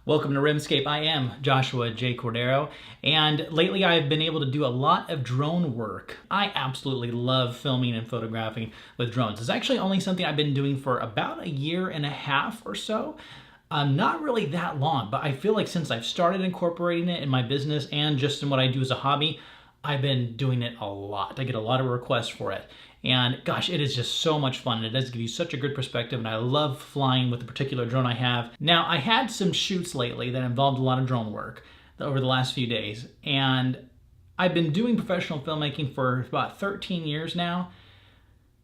Welcome to REMSCAPE. I am Joshua J. Cordero, and lately I've been able to do a lot of drone work. I absolutely love filming and photographing with drones. It's actually only something I've been doing for about a year and a half or so. Not really that long, but I feel like since I've started incorporating it in my business and just in what I do as a hobby, I've been doing it a lot. I get a lot of requests for it. And gosh, it is just so much fun. It does give you such a good perspective, and I love flying with the particular drone I have. Now, I had some shoots lately that involved a lot of drone work over the last few days, and I've been doing professional filmmaking for about 13 years now.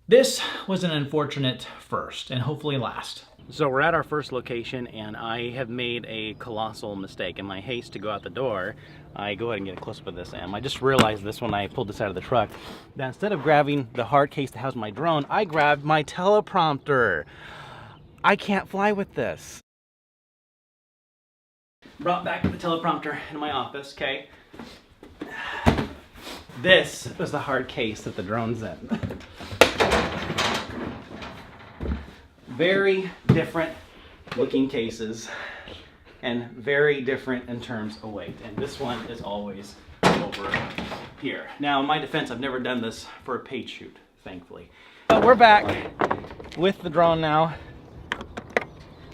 This was an unfortunate first, and hopefully last. So we're at our first location, and I have made a colossal mistake. In my haste to go out the door, I go ahead and get a close-up of this, and I just realized this when I pulled this out of the truck, that instead of grabbing the hard case to house my drone, I grabbed my teleprompter. I can't fly with this. Brought back the teleprompter in my office, okay? This was the hard case that the drone's in. Very different looking cases and very different in terms of weight. And this one is always over here. Now, in my defense, I've never done this for a paid shoot, thankfully. But we're back with the drone now.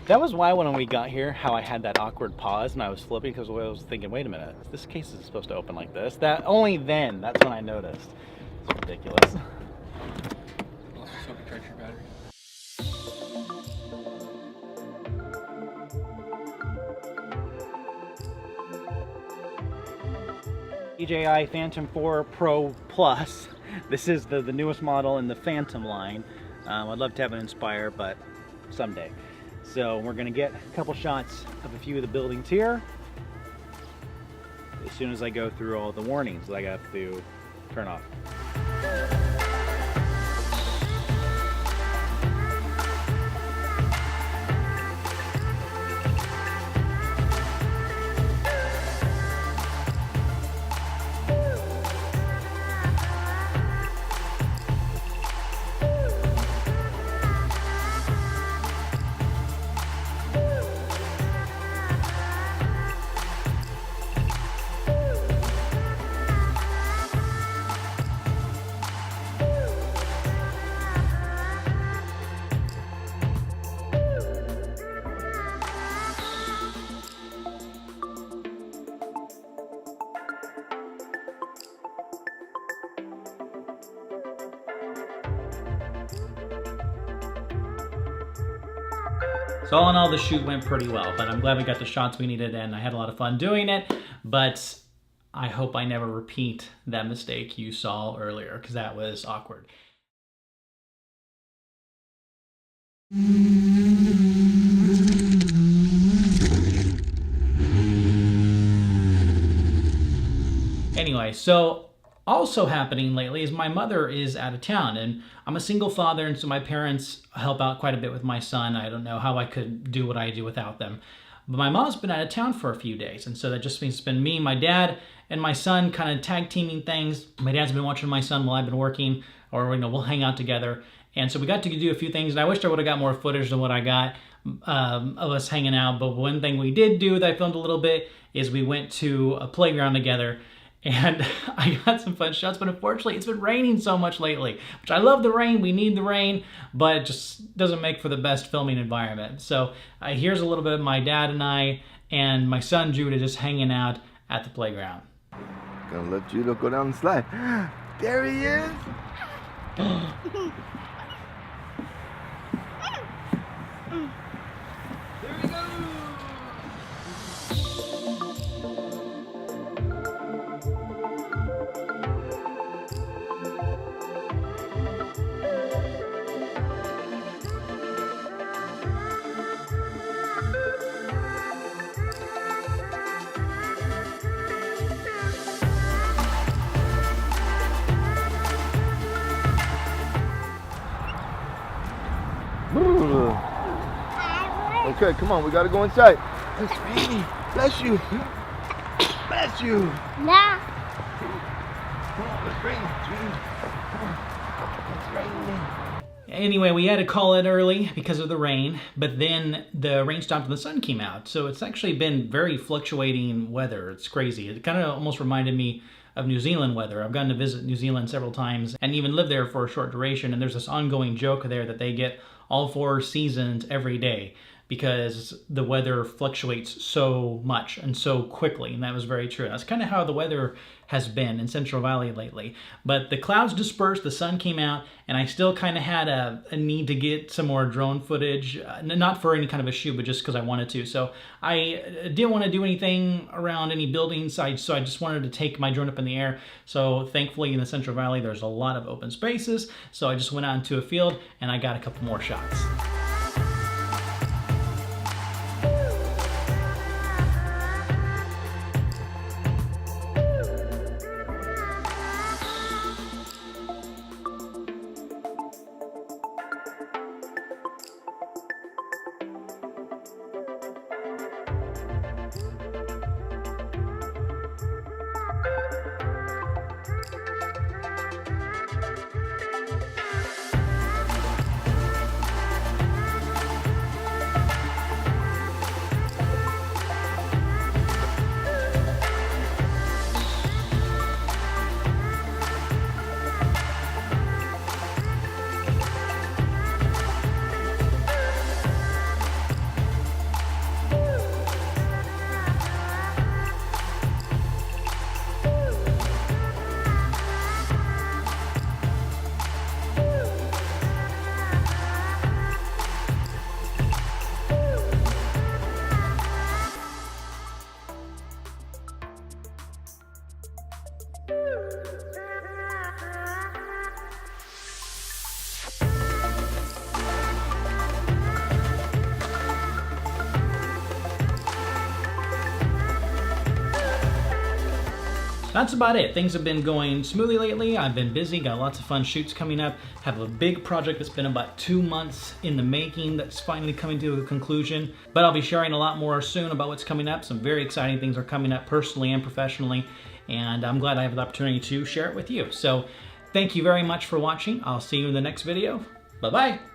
That was why when we got here, how I had that awkward pause and I was flipping, because I was thinking, wait a minute, this case is supposed to open like this. That only then, that's when I noticed. It's ridiculous. Also, so we charge your battery. DJI Phantom 4 Pro Plus. This is the newest model in the Phantom line. I'd love to have an Inspire, but someday. So we're gonna get a couple shots of a few of the buildings here as soon as I go through all the warnings that I have to turn off. So all in all, the shoot went pretty well, but I'm glad we got the shots we needed, and I had a lot of fun doing it, but I hope I never repeat that mistake you saw earlier, because that was awkward. Anyway, so also happening lately is my mother is out of town, and I'm a single father, and so my parents help out quite a bit with my son. I don't know how I could do what I do without them. But my mom's been out of town for a few days, and so that just means it's been me, my dad, and my son kind of tag teaming things. My dad's been watching my son while I've been working, or we'll hang out together. And so we got to do a few things, and I wish I would have got more footage than what I got of us hanging out. But one thing we did do that I filmed a little bit is we went to a playground together, and I got some fun shots, but unfortunately it's been raining so much lately, which I love the rain, we need the rain, but it just doesn't make for the best filming environment. So here's a little bit of my dad and I and my son Judah just hanging out at the playground. Gonna let Judah go down the slide. There he is! There he goes! Okay, come on, we gotta go inside. Let's baby, bless you. Bless you. Nah. Come on, let's bring it. Come on. Let's bring it. Anyway, we had to call it early because of the rain, but then the rain stopped and the sun came out. So it's actually been very fluctuating weather. It's crazy. It kind of almost reminded me of New Zealand weather. I've gotten to visit New Zealand several times and even lived there for a short duration. And there's this ongoing joke there that they get all 4 seasons every day because the weather fluctuates so much and so quickly. And that was very true. That's kind of how the weather has been in Central Valley lately. But the clouds dispersed, the sun came out, and I still kind of had a need to get some more drone footage, not for any kind of a shoot, but just because I wanted to. So I didn't want to do anything around any buildings, so I just wanted to take my drone up in the air. So thankfully in the Central Valley, there's a lot of open spaces. So I just went out into a field and I got a couple more shots. That's about it. Things have been going smoothly lately. I've been busy, got lots of fun shoots coming up. Have a big project that's been about 2 months in the making that's finally coming to a conclusion. But I'll be sharing a lot more soon about what's coming up. Some very exciting things are coming up personally and professionally. And I'm glad I have the opportunity to share it with you. So thank you very much for watching. I'll see you in the next video. Bye-bye.